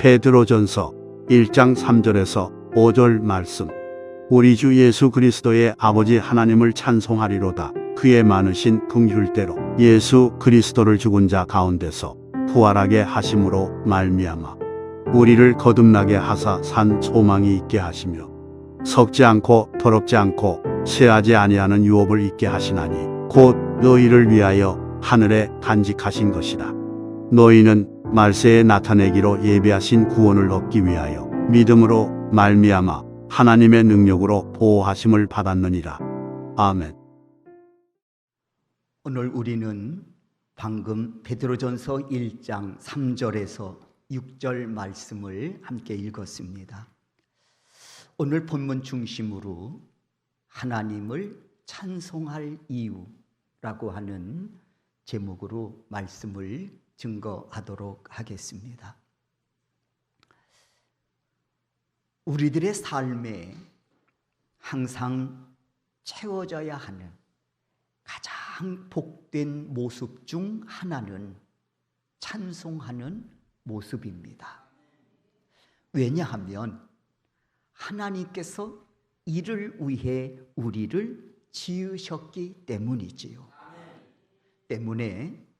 베드로전서 1장 3절에서 5절 말씀. 우리 주 예수 그리스도의 아버지 하나님을 찬송하리로다. 그의 많으신 긍휼대로 예수 그리스도를 죽은 자 가운데서 부활하게 하심으로 말미암아 우리를 거듭나게 하사 산 소망이 있게 하시며 썩지 않고 더럽지 않고 쇠하지 아니하는 유업을 있게 하시나니 곧 너희를 위하여 하늘에 간직하신 것이라. 너희는 말세에 나타내기로 예비하신 구원을 얻기 위하여 믿음으로 말미암아 하나님의 능력으로 보호하심을 받았느니라. 아멘. 오늘 우리는 방금 베드로전서 1장 3절에서 6절 말씀을 함께 읽었습니다. 오늘 본문 중심으로 하나님을 찬송할 이유라고 하는 제목으로 말씀을 증거하도록 하겠습니다. 우리들의 삶에 항상 채워져야 하는 가장 복된 모습 중 하나는 찬송하는 모습입니다. 왜냐하면 하나님께서 이를 위해 우리를 지으셨기 때문이지요. 때문에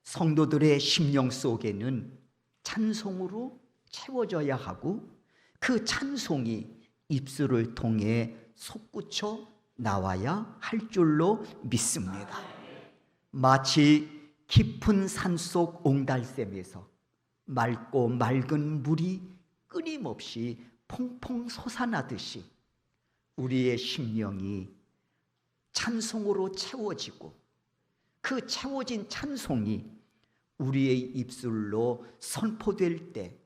성도들의 심령 속에는 찬송으로 채워져야 하고 그 찬송이 입술을 통해 솟구쳐 나와야 할 줄로 믿습니다. 마치 깊은 산속 옹달샘에서 맑고 맑은 물이 끊임없이 퐁퐁 솟아나듯이 우리의 심령이 찬송으로 채워지고 그 채워진 찬송이 우리의 입술로 선포될 때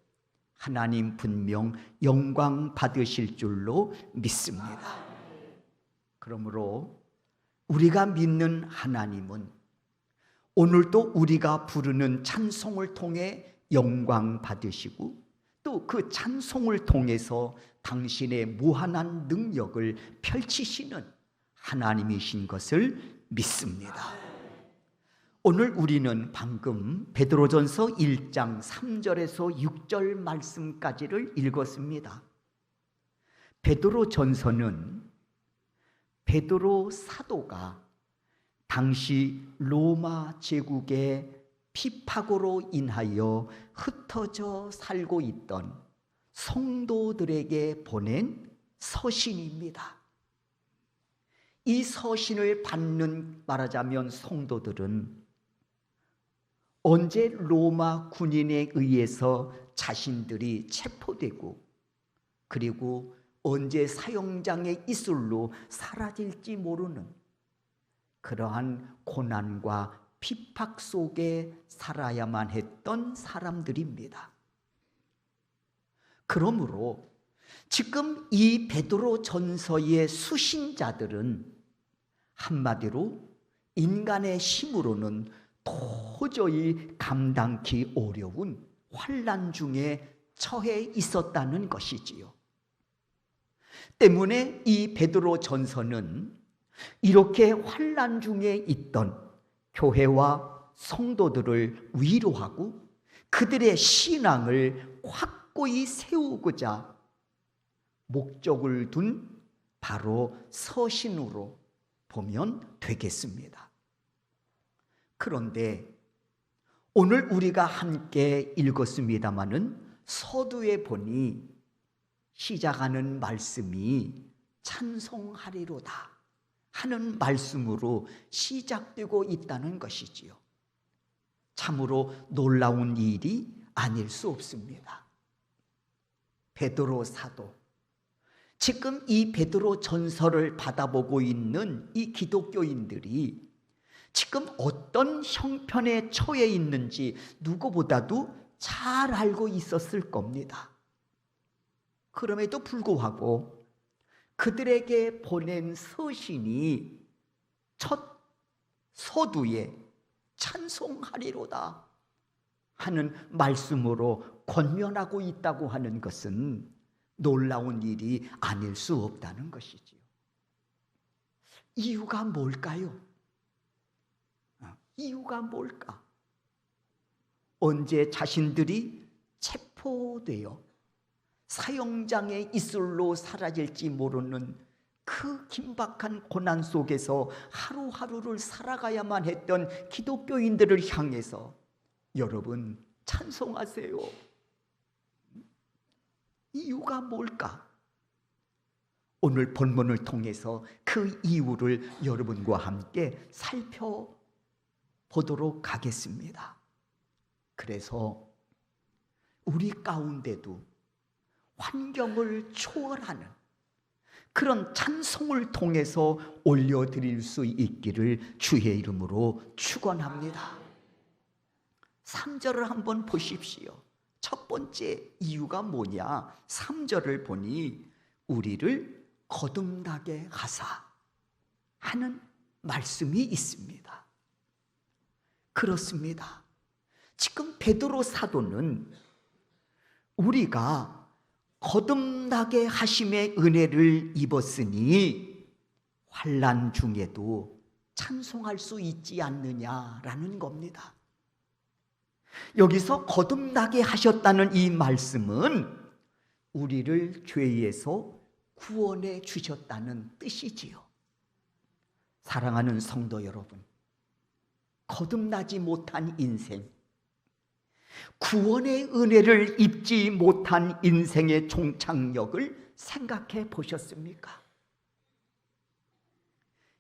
하나님 분명 영광 받으실 줄로 믿습니다. 그러므로 우리가 믿는 하나님은 오늘도 우리가 부르는 찬송을 통해 영광 받으시고 또 그 찬송을 통해서 당신의 무한한 능력을 펼치시는 하나님이신 것을 믿습니다. 오늘 우리는 방금 베드로전서 1장 3절에서 6절 말씀까지를 읽었습니다. 베드로전서는 베드로 사도가 당시 로마 제국의 핍박으로 인하여 흩어져 살고 있던 성도들에게 보낸 서신입니다. 이 서신을 받는 말하자면 성도들은 언제 로마 군인에 의해서 자신들이 체포되고 그리고 언제 사형장의 이슬로 사라질지 모르는 그러한 고난과 핍박 속에 살아야만 했던 사람들입니다. 그러므로 지금 이 베드로 전서의 수신자들은 한마디로 인간의 힘으로는 도저히 감당기 어려운 환난 중에 처해 있었다는 것이지요. 때문에 이 베드로 전서는 이렇게 환난 중에 있던 교회와 성도들을 위로하고 그들의 신앙을 확고히 세우고자 목적을 둔 바로 서신으로 보면 되겠습니다. 그런데 오늘 우리가 함께 읽었습니다마는 서두에 보니 시작하는 말씀이 찬송하리로다 하는 말씀으로 시작되고 있다는 것이지요. 참으로 놀라운 일이 아닐 수 없습니다. 베드로 사도, 지금 이 베드로 전서를 받아보고 있는 이 기독교인들이 지금 어떤 형편에 처해 있는지 누구보다도 잘 알고 있었을 겁니다. 그럼에도 불구하고 그들에게 보낸 서신이 첫 서두에 찬송하리로다 하는 말씀으로 권면하고 있다고 하는 것은 놀라운 일이 아닐 수 없다는 것이지요. 이유가 뭘까요? 이유가 뭘까? 언제 자신들이 체포되어 사형장의 이슬로 사라질지 모르는 그 긴박한 고난 속에서 하루하루를 살아가야만 했던 기독교인들을 향해서 여러분 찬송하세요. 이유가 뭘까? 오늘 본문을 통해서 그 이유를 여러분과 함께 살펴보도록 하겠습니다. 그래서 우리 가운데도 환경을 초월하는 그런 찬송을 통해서 올려드릴 수 있기를 주의 이름으로 축원합니다. 3절을 한번 보십시오. 첫 번째 이유가 뭐냐? 3절을 보니 우리를 거듭나게 하사 하는 말씀이 있습니다. 그렇습니다. 지금 베드로 사도는 우리가 거듭나게 하심의 은혜를 입었으니 환난 중에도 찬송할 수 있지 않느냐라는 겁니다. 여기서 거듭나게 하셨다는 이 말씀은 우리를 죄에서 구원해 주셨다는 뜻이지요. 사랑하는 성도 여러분, 거듭나지 못한 인생, 구원의 은혜를 입지 못한 인생의 종착역을 생각해 보셨습니까?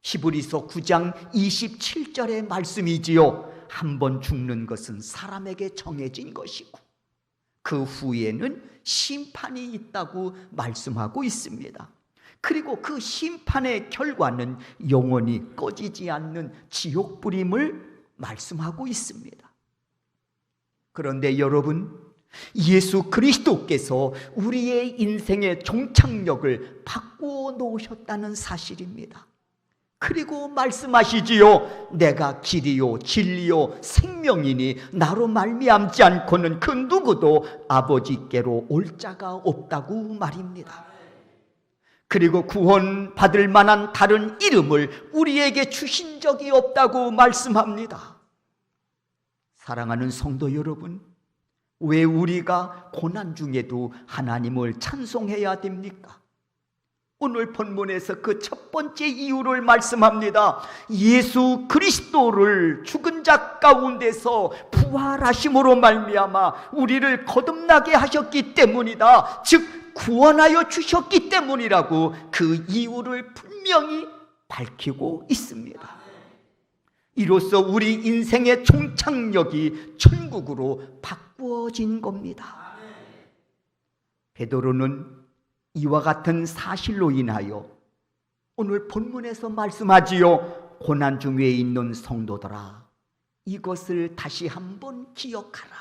히브리서 9장 27절의 말씀이지요. 한 번 죽는 것은 사람에게 정해진 것이고 그 후에는 심판이 있다고 말씀하고 있습니다. 그리고 그 심판의 결과는 영원히 꺼지지 않는 지옥불임을 말씀하고 있습니다. 그런데 여러분, 예수 그리스도께서 우리의 인생의 종착역을 바꾸어 놓으셨다는 사실입니다. 그리고 말씀하시지요. 내가 길이요 진리요 생명이니 나로 말미암지 않고는 그 누구도 아버지께로 올 자가 없다고 말입니다. 그리고 구원 받을 만한 다른 이름을 우리에게 주신 적이 없다고 말씀합니다. 사랑하는 성도 여러분, 왜 우리가 고난 중에도 하나님을 찬송해야 됩니까? 오늘 본문에서 그 첫 번째 이유를 말씀합니다. 예수 그리스도를 죽은 자 가운데서 부활하심으로 말미암아 우리를 거듭나게 하셨기 때문이다. 즉 구원하여 주셨기 때문이라고 그 이유를 분명히 밝히고 있습니다. 이로써 우리 인생의 종착역이 천국으로 바꾸어진 겁니다. 베드로는 이와 같은 사실로 인하여 오늘 본문에서 말씀하지요. 고난 중에 있는 성도들아, 이것을 다시 한번 기억하라.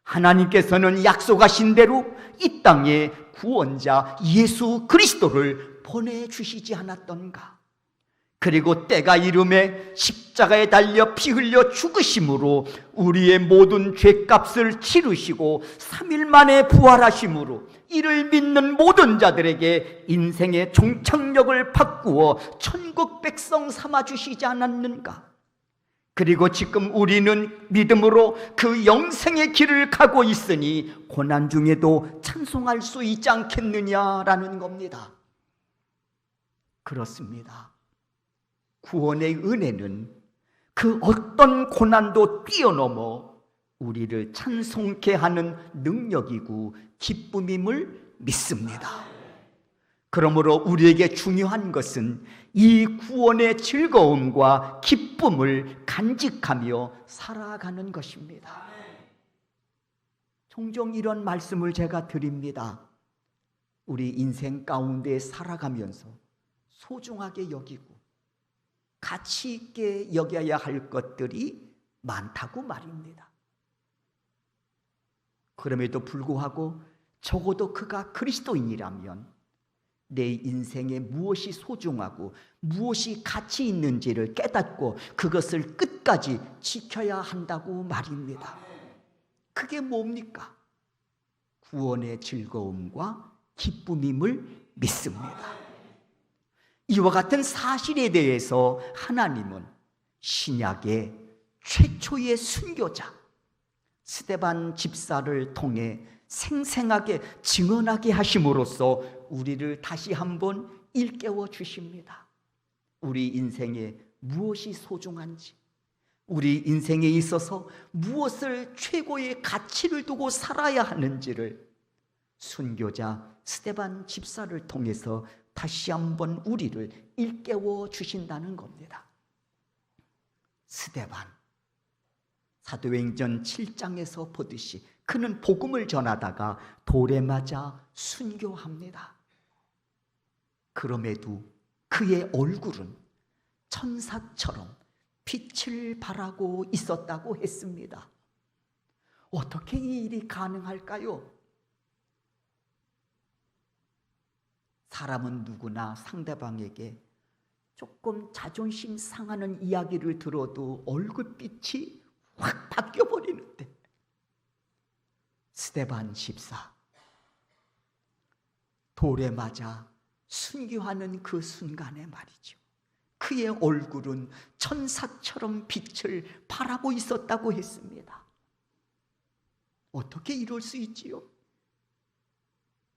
하나님께서는 약속하신 대로 이 땅에 구원자 예수 그리스도를 보내주시지 않았던가? 그리고 때가 이름에 십자가에 달려 피 흘려 죽으심으로 우리의 모든 죄값을 치르시고 3일 만에 부활하심으로 이를 믿는 모든 자들에게 인생의 종착역을 바꾸어 천국 백성 삼아주시지 않았는가? 그리고 지금 우리는 믿음으로 그 영생의 길을 가고 있으니 고난 중에도 찬송할 수 있지 않겠느냐라는 겁니다. 그렇습니다. 구원의 은혜는 그 어떤 고난도 뛰어넘어 우리를 찬송케 하는 능력이고 기쁨임을 믿습니다. 그러므로 우리에게 중요한 것은 이 구원의 즐거움과 기쁨을 간직하며 살아가는 것입니다. 종종 이런 말씀을 제가 드립니다. 우리 인생 가운데 살아가면서 소중하게 여기고 가치 있게 여겨야 할 것들이 많다고 말입니다. 그럼에도 불구하고 적어도 그가 그리스도인이라면 내 인생에 무엇이 소중하고 무엇이 가치 있는지를 깨닫고 그것을 끝까지 지켜야 한다고 말입니다. 그게 뭡니까? 구원의 즐거움과 기쁨임을 믿습니다. 이와 같은 사실에 대해서 하나님은 신약의 최초의 순교자 스데반 집사를 통해 생생하게 증언하게 하심으로써 우리를 다시 한번 일깨워 주십니다. 우리 인생에 무엇이 소중한지, 우리 인생에 있어서 무엇을 최고의 가치를 두고 살아야 하는지를 순교자 스데반 집사를 통해서 다시 한번 우리를 일깨워 주신다는 겁니다. 스데반, 사도행전 7장에서 보듯이 그는 복음을 전하다가 돌에 맞아 순교합니다. 그럼에도 그의 얼굴은 천사처럼 빛을 발하고 있었다고 했습니다. 어떻게 이 일이 가능할까요? 사람은 누구나 상대방에게 조금 자존심 상하는 이야기를 들어도 얼굴빛이 확 바뀌어버리는데, 스데반 집사 돌에 맞아 순교하는 그 순간에 말이죠, 그의 얼굴은 천사처럼 빛을 발하고 있었다고 했습니다. 어떻게 이럴 수 있지요?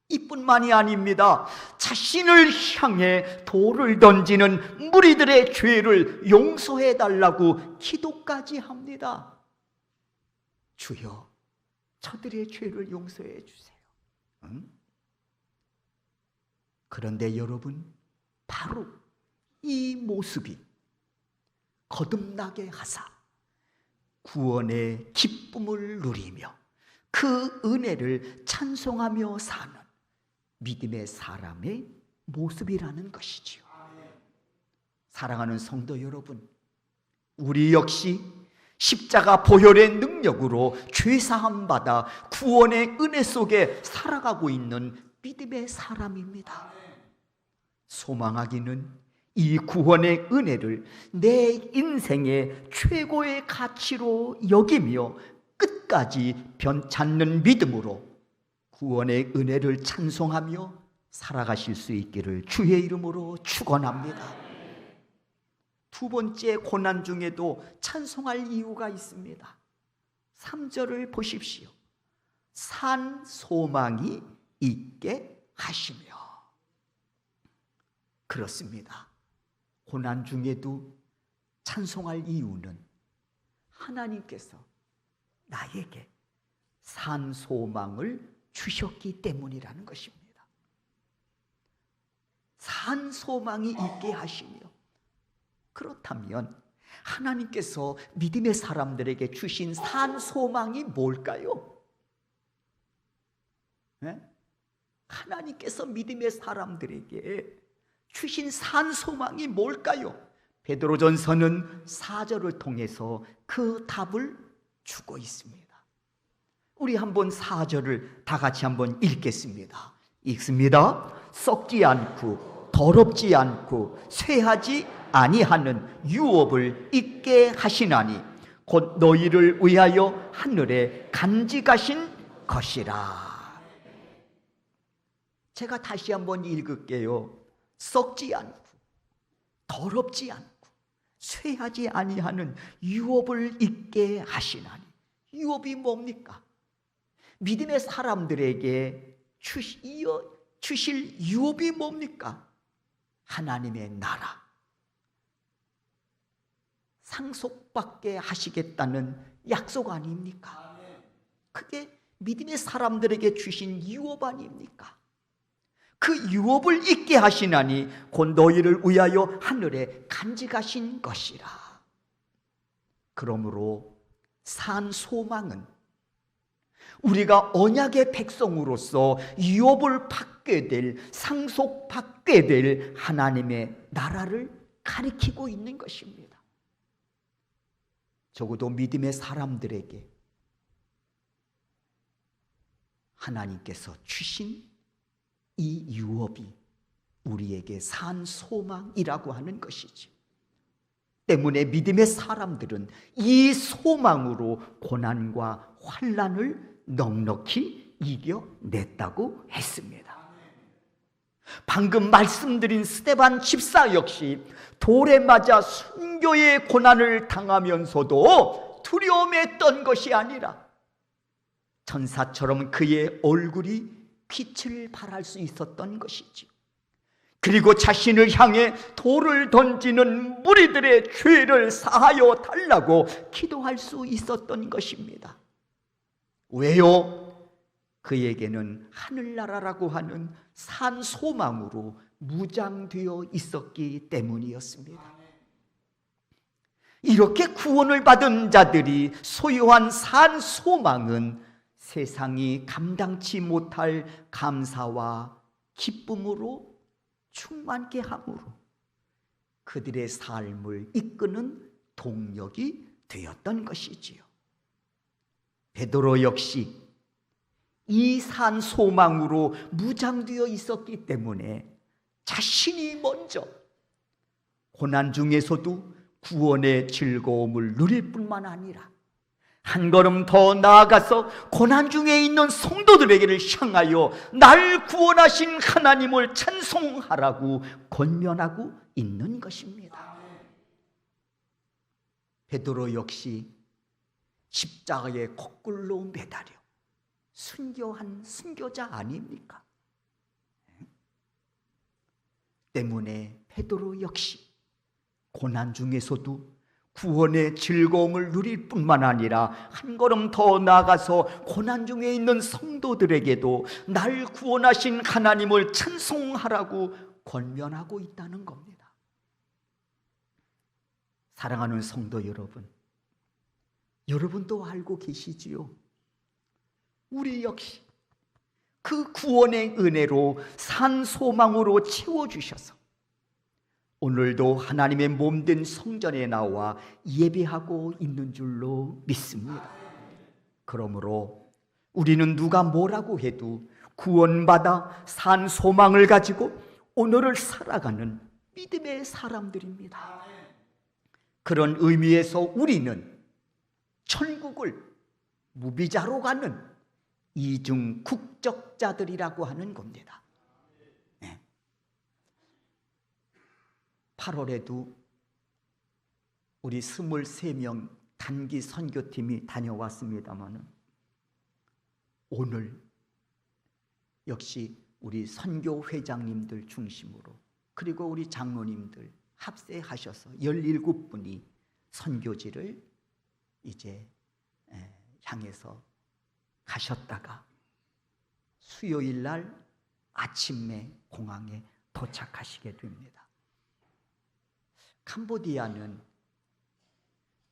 이뿐만이 아닙니다. 자신을 향해 돌을 던지는 무리들의 죄를 용서해 달라고 기도까지 합니다. 주여, 저들의 죄를 용서해 주세요. 응? 그런데 여러분, 바로 이 모습이 거듭나게 하사 구원의 기쁨을 누리며 그 은혜를 찬송하며 사는 믿음의 사람의 모습이라는 것이지요. 사랑하는 성도 여러분, 우리 역시 십자가 보혈의 능력으로 죄사함 받아 구원의 은혜 속에 살아가고 있는 믿음의 사람입니다. 소망하기는 이 구원의 은혜를 내 인생의 최고의 가치로 여기며 끝까지 변찮는 믿음으로 구원의 은혜를 찬송하며 살아가실 수 있기를 주의 이름으로 축원합니다. 두 번째 고난 중에도 찬송할 이유가 있습니다. 3절을 보십시오. 산 소망이 있게 하시며. 그렇습니다. 고난 중에도 찬송할 이유는 하나님께서 나에게 산 소망을 주셨기 때문이라는 것입니다. 산 소망이 있게 하시며, 그렇다면 하나님께서 믿음의 사람들에게 주신 산 소망이 뭘까요? 네? 하나님께서 믿음의 사람들에게 주신 산 소망이 뭘까요? 베드로전서는 4절을 통해서 그 답을 주고 있습니다. 우리 한번 4절을 다 같이 한번 읽겠습니다. 읽습니다. 썩지 않고 더럽지 않고 쇠하지 아니하는 유업을 있게 하시나니 곧 너희를 위하여 하늘에 간직하신 것이라. 제가 다시 한번 읽을게요. 썩지 않고 더럽지 않고 쇠하지 아니하는 유업을 있게 하시나니. 유업이 뭡니까? 믿음의 사람들에게 주실 유업이 뭡니까? 하나님의 나라, 상속받게 하시겠다는 약속 아닙니까? 그게 믿음의 사람들에게 주신 유업 아닙니까? 그 유업을 있게 하시나니 곧 너희를 위하여 하늘에 간직하신 것이라. 그러므로 산 소망은 우리가 언약의 백성으로서 유업을 받게 될, 상속받게 될 하나님의 나라를 가리키고 있는 것입니다. 적어도 믿음의 사람들에게 하나님께서 주신 이 유업이 우리에게 산 소망이라고 하는 것이지. 때문에 믿음의 사람들은 이 소망으로 고난과 환난을 넉넉히 이겨냈다고 했습니다. 방금 말씀드린 스데반 집사 역시 돌에 맞아 순교의 고난을 당하면서도 두려움에 떤 것이 아니라 천사처럼 그의 얼굴이 빛을 발할 수 있었던 것이지요. 그리고 자신을 향해 돌을 던지는 무리들의 죄를 사하여 달라고 기도할 수 있었던 것입니다. 왜요? 그에게는 하늘나라라고 하는 산 소망으로 무장되어 있었기 때문이었습니다. 이렇게 구원을 받은 자들이 소유한 산 소망은 세상이 감당치 못할 감사와 기쁨으로 충만케 함으로 그들의 삶을 이끄는 동력이 되었던 것이지요. 베드로 역시 이 산 소망으로 무장되어 있었기 때문에 자신이 먼저 고난 중에서도 구원의 즐거움을 누릴 뿐만 아니라 한 걸음 더 나아가서 고난 중에 있는 성도들에게를 향하여 날 구원하신 하나님을 찬송하라고 권면하고 있는 것입니다. 베드로 역시 십자가에 거꾸로 매달려 순교한 순교자 아닙니까? 때문에 베드로 역시 고난 중에서도 구원의 즐거움을 누릴 뿐만 아니라 한 걸음 더 나아가서 고난 중에 있는 성도들에게도 날 구원하신 하나님을 찬송하라고 권면하고 있다는 겁니다. 사랑하는 성도 여러분, 여러분도 알고 계시지요? 우리 역시 그 구원의 은혜로 산 소망으로 채워주셔서 오늘도 하나님의 몸된 성전에 나와 예배하고 있는 줄로 믿습니다. 그러므로 우리는 누가 뭐라고 해도 구원받아 산 소망을 가지고 오늘을 살아가는 믿음의 사람들입니다. 그런 의미에서 우리는 천국을 무비자로 가는 이중 국적자들이라고 하는 겁니다. 8월에도 우리 23명 단기 선교팀이 다녀왔습니다만 오늘 역시 우리 선교회장님들 중심으로 그리고 우리 장로님들 합세하셔서 17분이 선교지를 이제 향해서 가셨다가 수요일 날 아침에 공항에 도착하시게 됩니다. 캄보디아는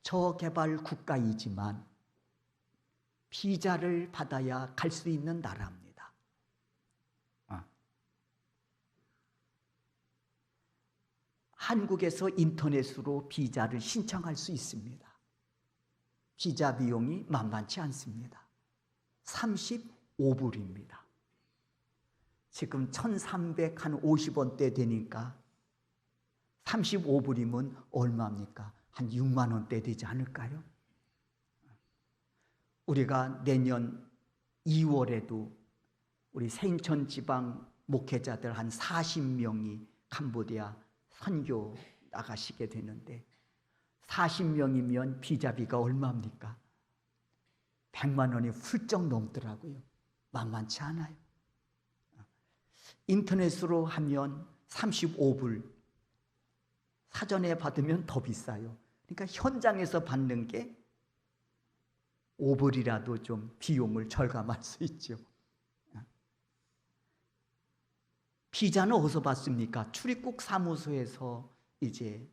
저개발 국가이지만 비자를 받아야 갈 수 있는 나라입니다. 한국에서 인터넷으로 비자를 신청할 수 있습니다. 비자 비용이 만만치 않습니다. 35불입니다. 지금 1,350원대 되니까 35불이면 얼마입니까? 한 6만 원대 되지 않을까요? 우리가 내년 2월에도 우리 생천 지방 목회자들 한 40명이 캄보디아 선교 나가시게 되는데 40명이면 비자비가 얼마입니까? 100만 원이 훌쩍 넘더라고요. 만만치 않아요. 인터넷으로 하면 35불, 사전에 받으면 더 비싸요. 그러니까 현장에서 받는 게 5불이라도 좀 비용을 절감할 수 있죠. 비자는 어디서 받습니까? 출입국 사무소에서 이제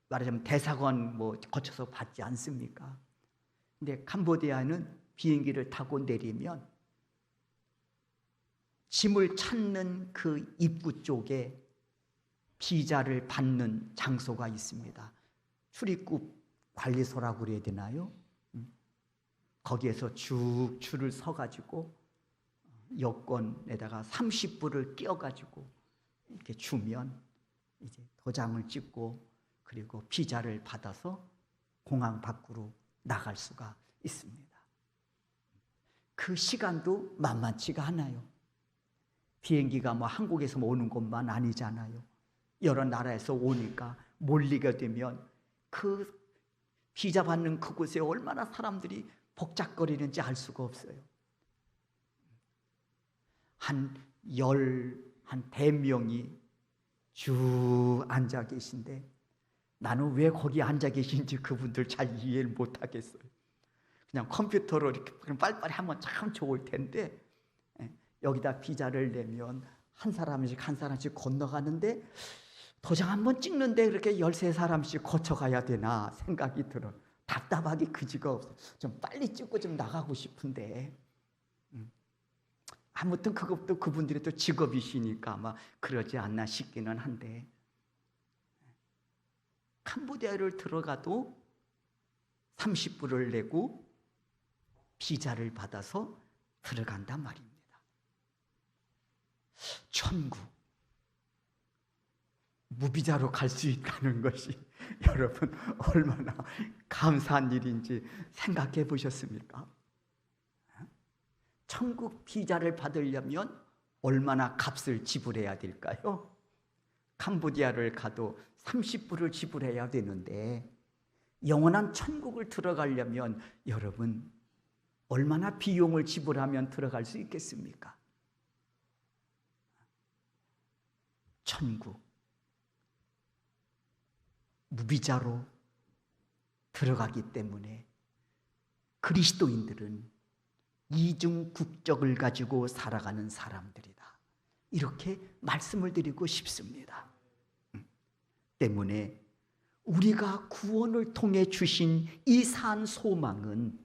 말하자면 대사관 뭐 거쳐서 받지 않습니까? 근데 캄보디아는 비행기를 타고 내리면 짐을 찾는 그 입구 쪽에 비자를 받는 장소가 있습니다. 출입국 관리소라고 그래야 되나요? 거기에서 쭉 줄을 서가지고 여권에다가 30불을 끼워가지고 이렇게 주면 이제 도장을 찍고 그리고 비자를 받아서 공항 밖으로 나갈 수가 있습니다. 그 시간도 만만치가 않아요. 비행기가 뭐 한국에서 오는 것만 아니잖아요. 여러 나라에서 오니까 몰리게 되면 그 비자 받는 그곳에 얼마나 사람들이 복잡거리는지 알 수가 없어요. 한 100명이 쭉 앉아 계신데 나는 왜 거기 앉아 계신지 그분들 잘 이해를 못 하겠어요. 그냥 컴퓨터로 이렇게 빨리빨리 하면 참 좋을 텐데 여기다 비자를 내면 한 사람씩 건너가는데 도장 한번 찍는데 그렇게 13사람씩 거쳐가야 되나 생각이 들어. 답답하기 그지가 없어. 좀 빨리 찍고 좀 나가고 싶은데 아무튼 그것도 그분들의 또 직업이시니까 아마 그러지 않나 싶기는 한데 캄보디아를 들어가도 30불을 내고 비자를 받아서 들어간단 말입니다. 천국 무비자로 갈 수 있다는 것이 여러분 얼마나 감사한 일인지 생각해 보셨습니까? 천국 비자를 받으려면 얼마나 값을 지불해야 될까요? 캄보디아를 가도 30불을 지불해야 되는데 영원한 천국을 들어가려면 여러분 얼마나 비용을 지불하면 들어갈 수 있겠습니까? 천국 무비자로 들어가기 때문에 그리스도인들은 이중 국적을 가지고 살아가는 사람들이다. 이렇게 말씀을 드리고 싶습니다. 때문에 우리가 구원을 통해 주신 이 산 소망은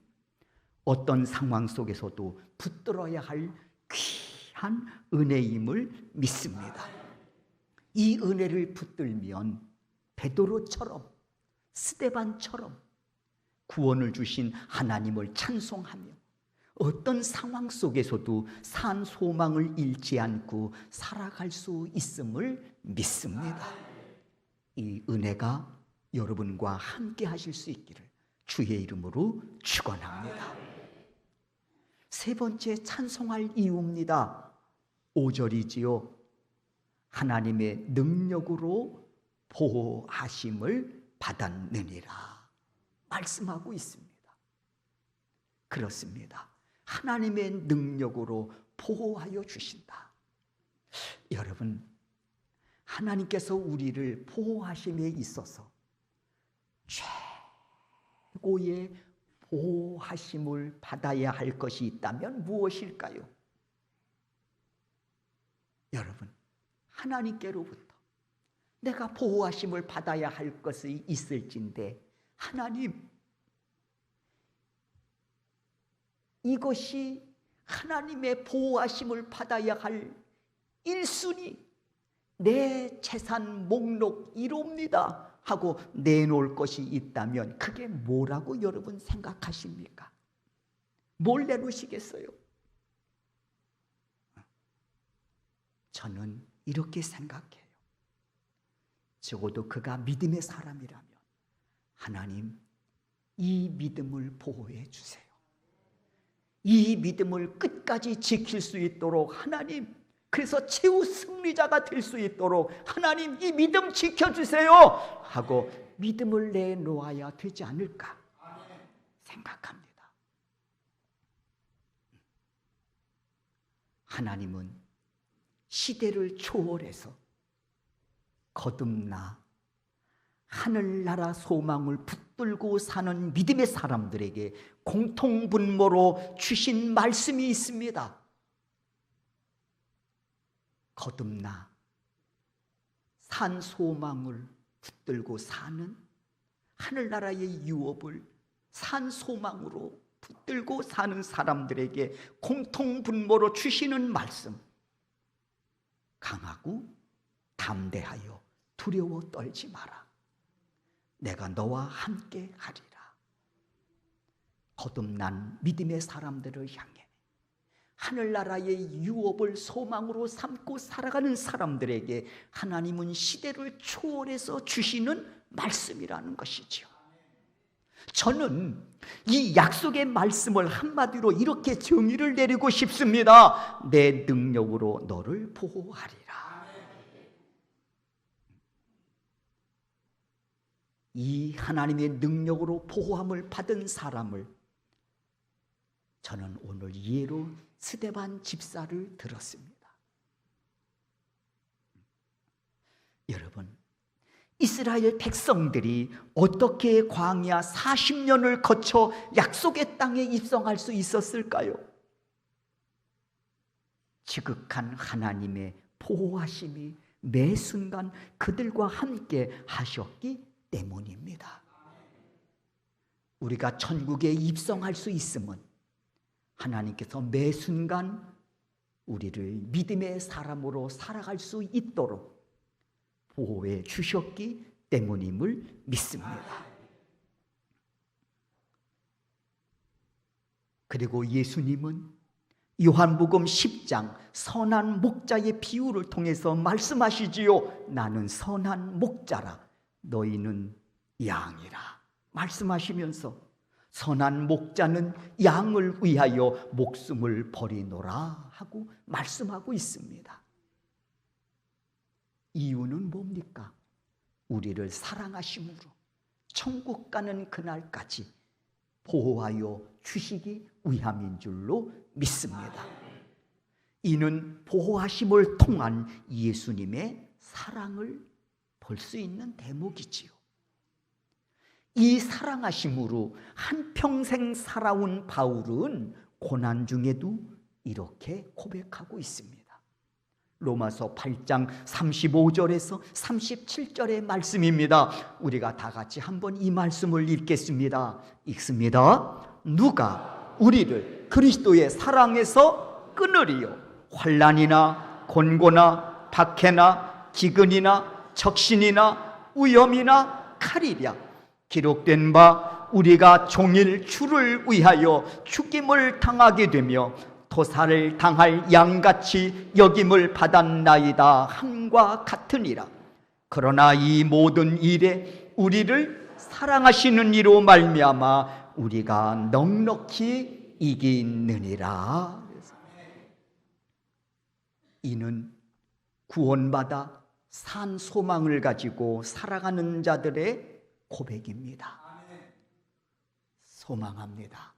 어떤 상황 속에서도 붙들어야 할 귀한 은혜임을 믿습니다. 이 은혜를 붙들면 베드로처럼 스데반처럼 구원을 주신 하나님을 찬송하며 어떤 상황 속에서도 산 소망을 잃지 않고 살아갈 수 있음을 믿습니다. 이 은혜가 여러분과 함께 하실 수 있기를 주의 이름으로 축원합니다. 세 번째 찬송할 이유입니다. 5절이지요. 하나님의 능력으로 보호하심을 받았느니라 말씀하고 있습니다. 그렇습니다. 하나님의 능력으로 보호하여 주신다. 여러분, 하나님께서 우리를 보호하심에 있어서 최고의 보호하심을 받아야 할 것이 있다면 무엇일까요? 여러분, 하나님께로부터 내가 보호하심을 받아야 할 것이 있을진데 하나님, 이것이 하나님의 보호하심을 받아야 할 1순위 내 재산 목록 1호입니다 하고 내놓을 것이 있다면 그게 뭐라고 여러분 생각하십니까? 뭘 내놓으시겠어요? 저는 이렇게 생각해요. 적어도 그가 믿음의 사람이라면 하나님, 이 믿음을 보호해 주세요. 이 믿음을 끝까지 지킬 수 있도록 하나님, 그래서 최후 승리자가 될 수 있도록 하나님 이 믿음 지켜주세요 하고 믿음을 내놓아야 되지 않을까 생각합니다. 하나님은 시대를 초월해서 거듭나 하늘나라 소망을 붙들고 사는 믿음의 사람들에게 공통분모로 주신 말씀이 있습니다. 거듭나 산 소망을 붙들고 사는 하늘나라의 유업을 산 소망으로 붙들고 사는 사람들에게 공통분모로 주시는 말씀, 강하고 담대하여 두려워 떨지 마라. 내가 너와 함께 하리라. 거듭난 믿음의 사람들을 향해 하늘나라의 유업을 소망으로 삼고 살아가는 사람들에게 하나님은 시대를 초월해서 주시는 말씀이라는 것이지요. 저는 이 약속의 말씀을 한마디로 이렇게 정의를 내리고 싶습니다. 내 능력으로 너를 보호하리라. 이 하나님의 능력으로 보호함을 받은 사람을 저는 오늘 예로 스데반 집사를 들었습니다. 여러분, 이스라엘 백성들이 어떻게 광야 40년을 거쳐 약속의 땅에 입성할 수 있었을까요? 지극한 하나님의 보호하심이 매 순간 그들과 함께 하셨기 때문입니다. 우리가 천국에 입성할 수 있음은 하나님께서 매 순간 우리를 믿음의 사람으로 살아갈 수 있도록 보호해 주셨기 때문임을 믿습니다. 그리고 예수님은 요한복음 10장 선한 목자의 비유를 통해서 말씀하시지요. 나는 선한 목자라, 너희는 양이라 말씀하시면서 선한 목자는 양을 위하여 목숨을 버리노라 하고 말씀하고 있습니다. 이유는 뭡니까? 우리를 사랑하심으로 천국 가는 그날까지 보호하여 주시기 위함인 줄로 믿습니다. 이는 보호하심을 통한 예수님의 사랑을 볼 수 있는 대목이지요. 이 사랑하심으로 한평생 살아온 바울은 고난 중에도 이렇게 고백하고 있습니다. 로마서 8장 35절에서 37절의 말씀입니다. 우리가 다 같이 한번 이 말씀을 읽겠습니다. 읽습니다. 누가 우리를 그리스도의 사랑에서 끊으리요? 환난이나 곤고나 박해나 기근이나 적신이나 위험이나 칼이랴. 기록된 바 우리가 종일 주를 위하여 죽임을 당하게 되며 토사를 당할 양같이 여김을 받았나이다 함과 같으니라. 그러나 이 모든 일에 우리를 사랑하시는 이로 말미암아 우리가 넉넉히 이기느니라. 이는 구원받아 산 소망을 가지고 살아가는 자들의 고백입니다. 소망합니다.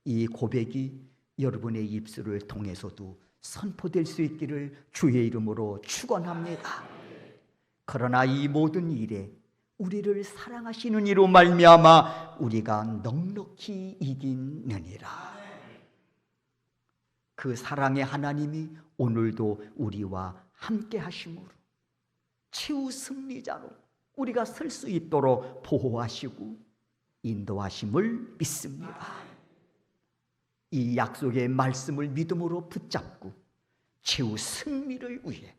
이 고백이 여러분의 입술을 통해서도 선포될 수 있기를 주의 이름으로 축원합니다. 그러나 이 모든 일에 우리를 사랑하시는 이로 말미암아 우리가 넉넉히 이기느니라. 그 사랑의 하나님이 오늘도 우리와 함께 하심으로 최후 승리자로 우리가 설 수 있도록 보호하시고 인도하심을 믿습니다. 이 약속의 말씀을 믿음으로 붙잡고 최후 승리를 위해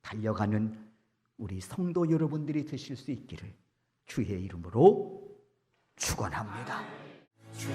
달려가는 우리 성도 여러분들이 되실 수 있기를 주의 이름으로 축원합니다. 주의